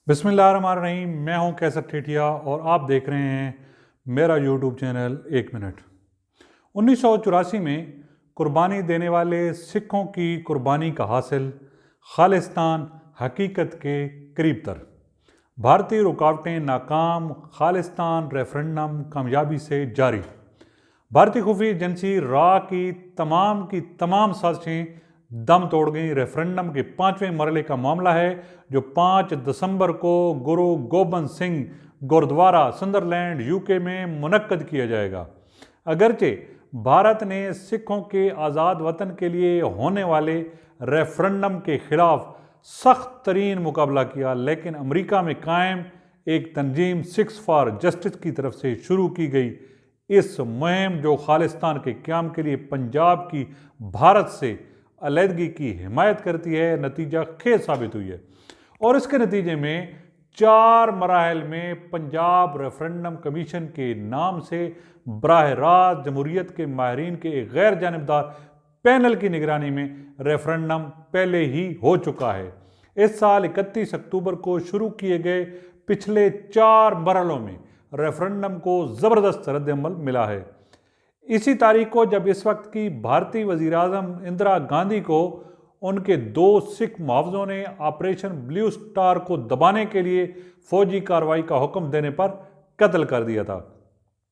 बिस्मिल्लाहिर्रहमानिर्रहीम। मैं हूं कैसर ठेठिया और आप देख रहे हैं मेरा यूट्यूब चैनल 1 मिनट। 1984 में कुर्बानी देने वाले सिखों की कुर्बानी का हासिल खालिस्तान हकीकत के करीब तर। भारतीय रुकावटें नाकाम, खालिस्तान रेफरेंडम कामयाबी से जारी। भारतीय खुफिया एजेंसी रा की तमाम साजिशें दम तोड़ गई। रेफरेंडम के 5वें मरहले का मामला है जो 5 दिसंबर को गुरु गोबिंद सिंह गुरुद्वारा संदरलैंड यूके में मुनक्कद किया जाएगा। अगरचे भारत ने सिखों के आज़ाद वतन के लिए होने वाले रेफरेंडम के खिलाफ सख्त तरीन मुकाबला किया, लेकिन अमेरिका में कायम एक तंजीम सिक्स फॉर जस्टिस की तरफ से शुरू की गई इस मुहिम, जो खालिस्तान के क़याम के लिए पंजाब की भारत से अलहदगी की हिमायत करती है, नतीजा खेज साबित हुई है। और इसके नतीजे में 4 मराहल में पंजाब रेफरेंडम कमीशन के नाम से बराह रास्त जमहूरियत के माहिरीन के एक गैर जानिबदार पैनल की निगरानी में रेफरेंडम पहले ही हो चुका है। इस साल 31 अक्टूबर को शुरू किए गए पिछले 4 मरहलों में रेफरेंडम को ज़बरदस्त रद्द-ए-अमल मिला है। इसी तारीख को जब इस वक्त की भारतीय वज़ीर-ए-आज़म इंदिरा गांधी को उनके 2 सिख मुआवज़ों ने ऑपरेशन ब्लू स्टार को दबाने के लिए फौजी कार्रवाई का हुक्म देने पर कत्ल कर दिया था।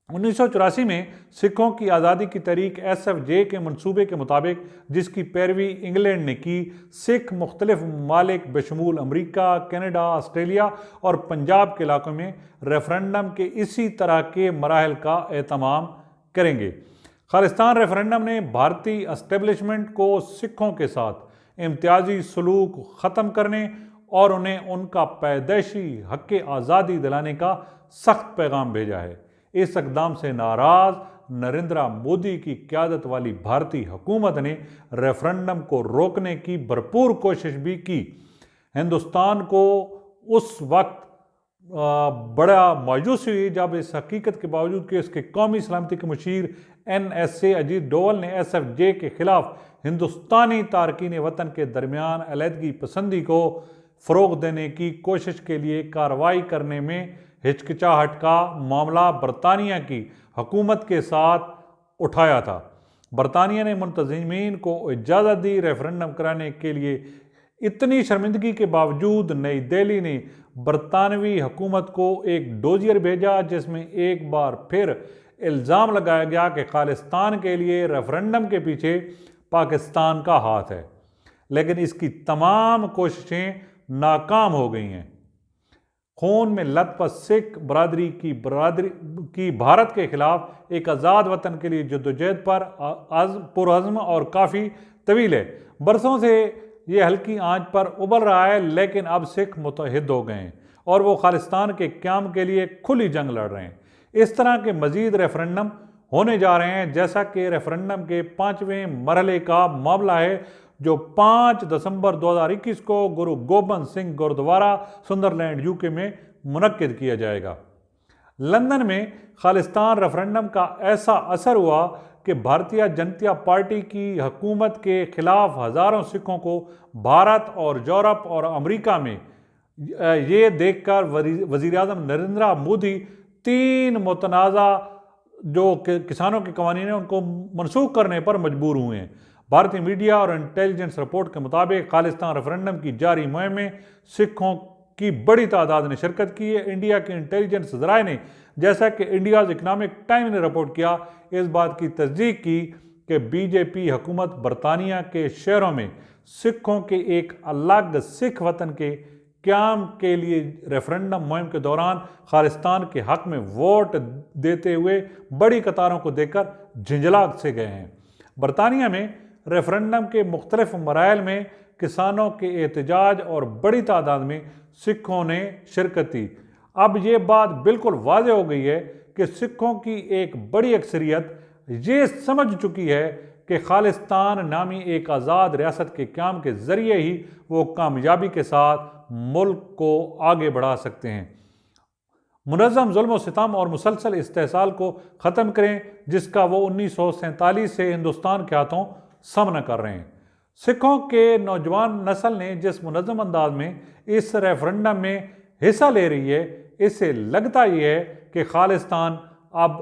1984 में सिखों की आज़ादी की तहरीक SFJ के मंसूबे के मुताबिक, जिसकी पैरवी इंग्लैंड ने की, सिख मुख्तलिफ ममालिक बशमूल अमरीका, कनाडा, ऑस्ट्रेलिया और पंजाब के इलाकों में रेफरेंडम के इसी तरह के मराहल का एहतमाम करेंगे। खालिस्तान रेफरेंडम ने भारतीय एस्टेब्लिशमेंट को सिखों के साथ इम्तियाजी सलूक ख़त्म करने और उन्हें उनका पैदाइशी हक़ आज़ादी दिलाने का सख्त पैगाम भेजा है। इस इक़दाम से नाराज़ नरेंद्र मोदी की क़यादत वाली भारतीय हुकूमत ने रेफरेंडम को रोकने की भरपूर कोशिश भी की। हिंदुस्तान को उस वक्त बड़ा मायूसी हुई जब इस हकीकत के बावजूद कि उसके कौमी सलामती के मुशीर NSA अजीत डोवल ने SFJ के खिलाफ हिंदुस्तानी तारकीन वतन के दरमियान अलहदगी पसंदी को फ़रोग़ देने की कोशिश के लिए कार्रवाई करने में हिचकिचाहट का मामला बरतानिया की हुकूमत के साथ उठाया था। बरतानिया ने मुंतज़मीन को इजाज़त दी। रेफरेंडम कराने के लिए इतनी शर्मिंदगी के बावजूद नई दिल्ली ने बरतानवी हुकूमत को एक डोजियर भेजा, जिसमें एक बार फिर इल्ज़ाम लगाया गया कि खालिस्तान के लिए रेफरेंडम के पीछे पाकिस्तान का हाथ है। लेकिन इसकी तमाम कोशिशें नाकाम हो गई हैं। खून में लथपथ सिख बरादरी की भारत के खिलाफ एक आज़ाद वतन के लिए जद्दोजहद पर पुरअज़्म और काफ़ी तवील है। बरसों से ये हल्की आंच पर उबल रहा है, लेकिन अब सिख मुतहद हो गए हैं और वो खालिस्तान के क़याम के लिए खुली जंग लड़ रहे हैं। इस तरह के मज़ीद रेफरेंडम होने जा रहे हैं, जैसा कि रेफरेंडम के 5वें मरहले का मामला है जो 5 दिसंबर 2021 को गुरु गोबिंद सिंह गुरुद्वारा सुंदरलैंड यूके में मुनक्किद किया जाएगा। लंदन में खालिस्तान रेफरेंडम का ऐसा असर हुआ कि भारतीय जनता पार्टी की हुकूमत के खिलाफ हज़ारों सिखों को भारत और यूरोप और अमेरिका में ये देखकर वज़ीर-ए-आज़म नरेंद्र मोदी 3 मुतनाज़ा जो किसानों के कवानीन हैं उनको मनसूख करने पर मजबूर हुए हैं। भारतीय मीडिया और इंटेलिजेंस रिपोर्ट के मुताबिक खालिस्तान रेफरेंडम की जारी मुहिम में सिखों की बड़ी तादाद ने शिरकत की है। इंडिया के इंटेलिजेंस ज़राए ने, जैसा कि इंडियाज़ इकनॉमिक टाइम ने रिपोर्ट किया, इस बात की तस्दीक की कि बीजेपी हुकूमत बरतानिया के शहरों में सिखों के एक अलग सिख वतन के क़याम के लिए रेफरेंडम मुहिम के दौरान खालिस्तान के हक़ में वोट देते हुए बड़ी कतारों को देखकर झंझला से गए हैं। बरतानिया में रेफरेंडम के मुख्तलिफ मराहल में किसानों के एहतजाज और बड़ी तादाद में सिखों ने शिरकत की। अब ये बात बिल्कुल वाज़ेह हो गई है कि सिखों की एक बड़ी अक्सरियत ये समझ चुकी है कि खालिस्तान नामी एक आज़ाद रियासत के क़याम के ज़रिए ही वो कामयाबी के साथ मुल्क को आगे बढ़ा सकते हैं। मुनज़्ज़म ज़ुल्म सितम और मुसलसल इस्तेहसाल को ख़त्म करें, जिसका वो 1947 से हिंदुस्तान के हाथों सामना कर रहे हैं। सिखों के नौजवान नस्ल ने जिस मुनज़्ज़म अंदाज में इस रेफरेंडम में हिस्सा ले रही है, इससे लगता ये है कि खालिस्तान अब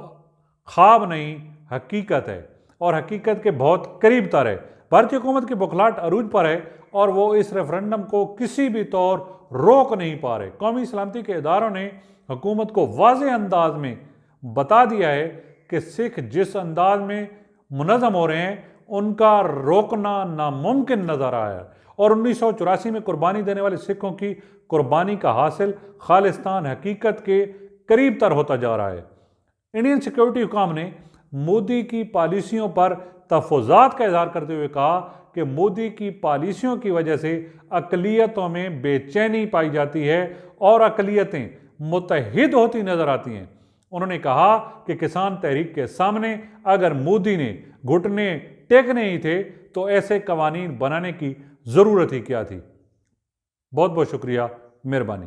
ख्वाब नहीं हकीकत है और हकीकत के बहुत करीब तर है। भारतीय हुकूमत की बौखलाहट अरूज पर है और वो इस रेफरेंडम को किसी भी तौर रोक नहीं पा रहे। कौमी सलामती के इदारों ने हुकूमत को वाज़ेह अंदाज में बता दिया है कि सिख जिस अंदाज में मुनज़्ज़म हो रहे हैं उनका रोकना नामुमकिन नजर आया और 1984 में कुर्बानी देने वाले सिखों की कुर्बानी का हासिल खालिस्तान हकीकत के करीब तर होता जा रहा है। इंडियन सिक्योरिटी हुकाम ने मोदी की पॉलिसियों पर तहफ़्फ़ुज़ात का इज़हार करते हुए कहा कि मोदी की पॉलिसियों की वजह से अक़लियतों में बेचैनी पाई जाती है और अक़लियतें मुत्तहिद होती नजर आती हैं। उन्होंने कहा कि किसान तहरीक के सामने अगर मोदी ने घुटने टेकने ही थे तो ऐसे कवानीन बनाने की ज़रूरत ही क्या थी। बहुत बहुत शुक्रिया, मेहरबानी।